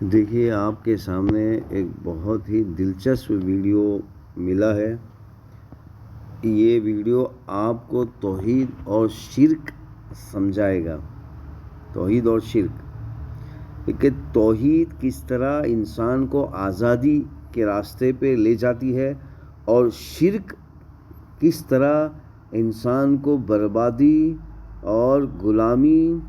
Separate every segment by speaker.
Speaker 1: देखिए, आपके सामने एक बहुत ही दिलचस्प वीडियो मिला है। ये वीडियो आपको तौहीद और शिर्क समझाएगा। तौहीद और शिर्क कि तौहीद किस तरह इंसान को आज़ादी के रास्ते पे ले जाती है और शिर्क किस तरह इंसान को बर्बादी और गुलामी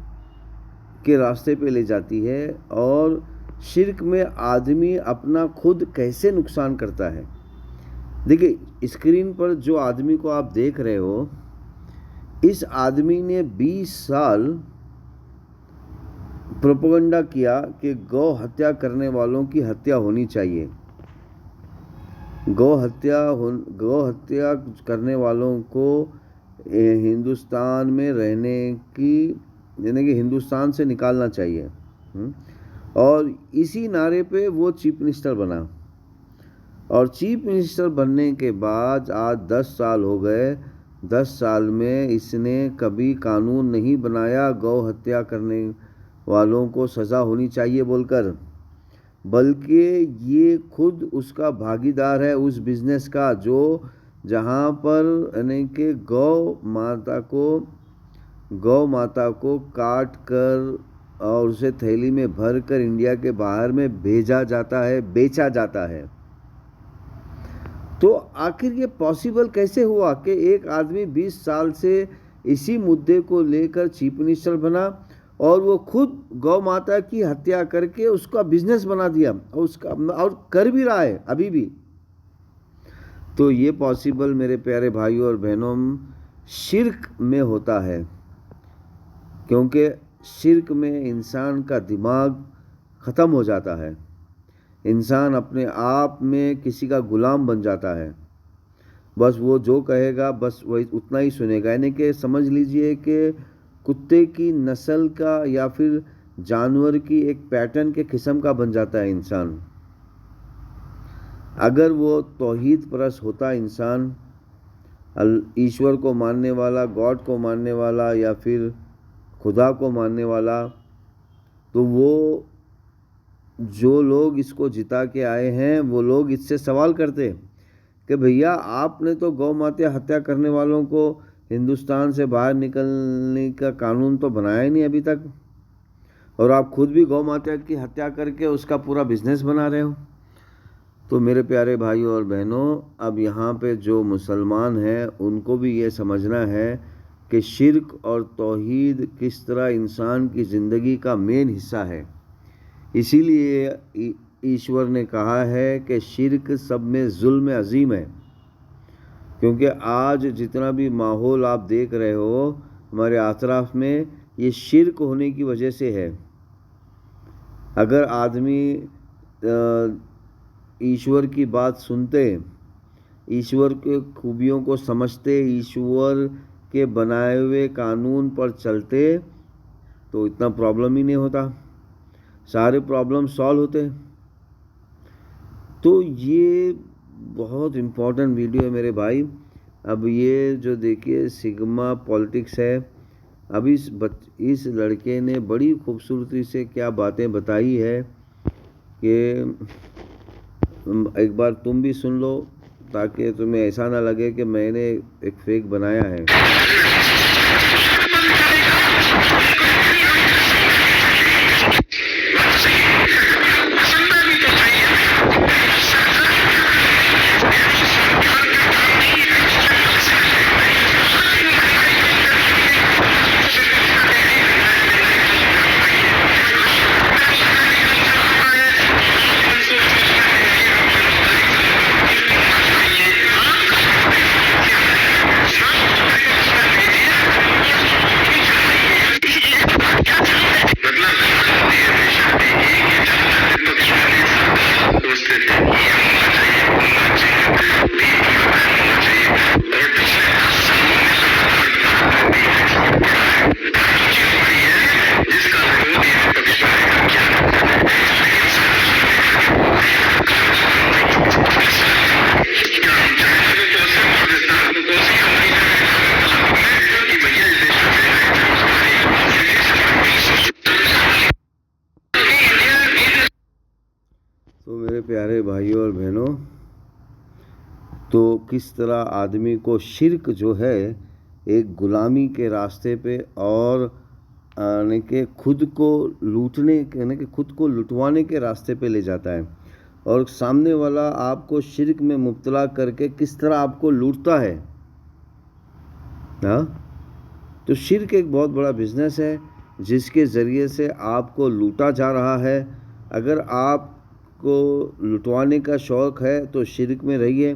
Speaker 1: के रास्ते पे ले जाती है, और शिर्क में आदमी अपना खुद कैसे नुकसान करता है। देखिए, स्क्रीन पर जो आदमी को आप देख रहे हो, इस आदमी ने 20 साल प्रोपेगेंडा किया कि गौ हत्या करने वालों की हत्या होनी चाहिए। गौ हत्या करने वालों को हिंदुस्तान में रहने की, यानी कि हिंदुस्तान से निकालना चाहिए। और इसी नारे पे वो चीफ मिनिस्टर बना, और चीफ मिनिस्टर बनने के बाद आज 10 साल हो गए। 10 साल में इसने कभी कानून नहीं बनाया गौ हत्या करने वालों को सज़ा होनी चाहिए बोलकर, बल्कि ये खुद उसका भागीदार है उस बिज़नेस का जो जहाँ पर यानी कि गौ माता को काट कर और उसे थैली में भर कर इंडिया के बाहर में भेजा जाता है, बेचा जाता है। तो आखिर ये पॉसिबल कैसे हुआ कि एक आदमी 20 साल से इसी मुद्दे को लेकर चीफ मिनिस्टर बना और वो खुद गौ माता की हत्या करके उसका बिजनेस बना दिया, और कर भी रहा है अभी भी। तो ये पॉसिबल मेरे प्यारे भाइयों और बहनों शिर्क में होता है, क्योंकि शिर्क में इंसान का दिमाग ख़त्म हो जाता है। इंसान अपने आप में किसी का गुलाम बन जाता है। बस वो जो कहेगा बस वही उतना ही सुनेगा। यानी कि समझ लीजिए कि कुत्ते की नस्ल का या फिर जानवर की एक पैटर्न के किस्म का बन जाता है इंसान। अगर वो तौहीद परस्त होता इंसान, ईश्वर को मानने वाला, गॉड को मानने वाला या फिर खुदा को मानने वाला, तो वो जो लोग इसको जिता के आए हैं वो लोग इससे सवाल करते कि भैया आपने तो गौ माता हत्या करने वालों को हिंदुस्तान से बाहर निकलने का कानून तो बनाया ही नहीं अभी तक, और आप खुद भी गौ माता की हत्या करके उसका पूरा बिजनेस बना रहे हो। तो मेरे प्यारे भाइयों और बहनों, अब यहाँ पे जो मुसलमान हैं उनको भी ये समझना है कि शिर्क और तौहीद किस तरह इंसान की ज़िंदगी का मेन हिस्सा है। इसीलिए ईश्वर ने कहा है कि शिर्क सब में जुल्म अजीम है, क्योंकि आज जितना भी माहौल आप देख रहे हो हमारे आतराफ में, ये शिर्क होने की वजह से है। अगर आदमी ईश्वर की बात सुनते, ईश्वर के खूबियों को समझते, ईश्वर के बनाए हुए कानून पर चलते, तो इतना प्रॉब्लम ही नहीं होता, सारे प्रॉब्लम सॉल्व होते। तो ये बहुत इम्पोर्टेंट वीडियो है मेरे भाई। अब ये जो देखिए सिग्मा पॉलिटिक्स है, अब इस लड़के ने बड़ी खूबसूरती से क्या बातें बताई है कि एक बार तुम भी सुन लो, ताकि तुम्हें ऐसा ना लगे कि मैंने एक फेक बनाया है। मेरे प्यारे भाइयों और बहनों, तो किस तरह आदमी को शिर्क जो है एक गुलामी के रास्ते पे और यानी कि खुद को लूटने यानी कि खुद को लुटवाने के रास्ते पे ले जाता है, और सामने वाला आपको शिर्क में मुब्तला करके किस तरह आपको लूटता है। हाँ, तो शिर्क एक बहुत बड़ा बिजनेस है जिसके ज़रिए से आपको लूटा जा रहा है। अगर आपको लुटवाने का शौक़ है तो शिर्क में रहिए,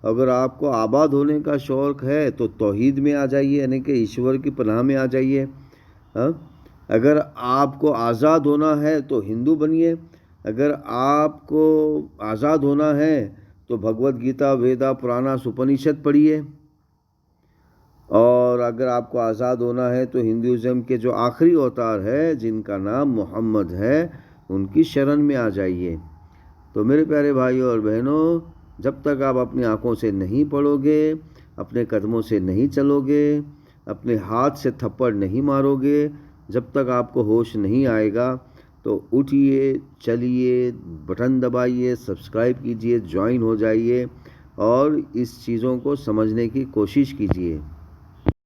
Speaker 1: अगर आपको आबाद होने का शौक़ है तो तौहीद में आ जाइए, यानी कि ईश्वर की पनाह में आ जाइए। हाँ, अगर आपको आज़ाद होना है तो हिंदू बनिए, अगर आपको आज़ाद होना है तो भगवत गीता, वेदा, पुराना, उपनिषद पढ़िए, और अगर आपको आज़ाद होना है तो हिंदुज़म के जो आखिरी अवतार है जिनका नाम मोहम्मद है उनकी शरण में आ जाइए। तो मेरे प्यारे भाइयों और बहनों, जब तक आप अपनी आँखों से नहीं पढ़ोगे, अपने कदमों से नहीं चलोगे, अपने हाथ से थप्पड़ नहीं मारोगे, जब तक आपको होश नहीं आएगा, तो उठिए, चलिए, बटन दबाइए, सब्सक्राइब कीजिए, ज्वाइन हो जाइए और इस चीज़ों को समझने की कोशिश कीजिए।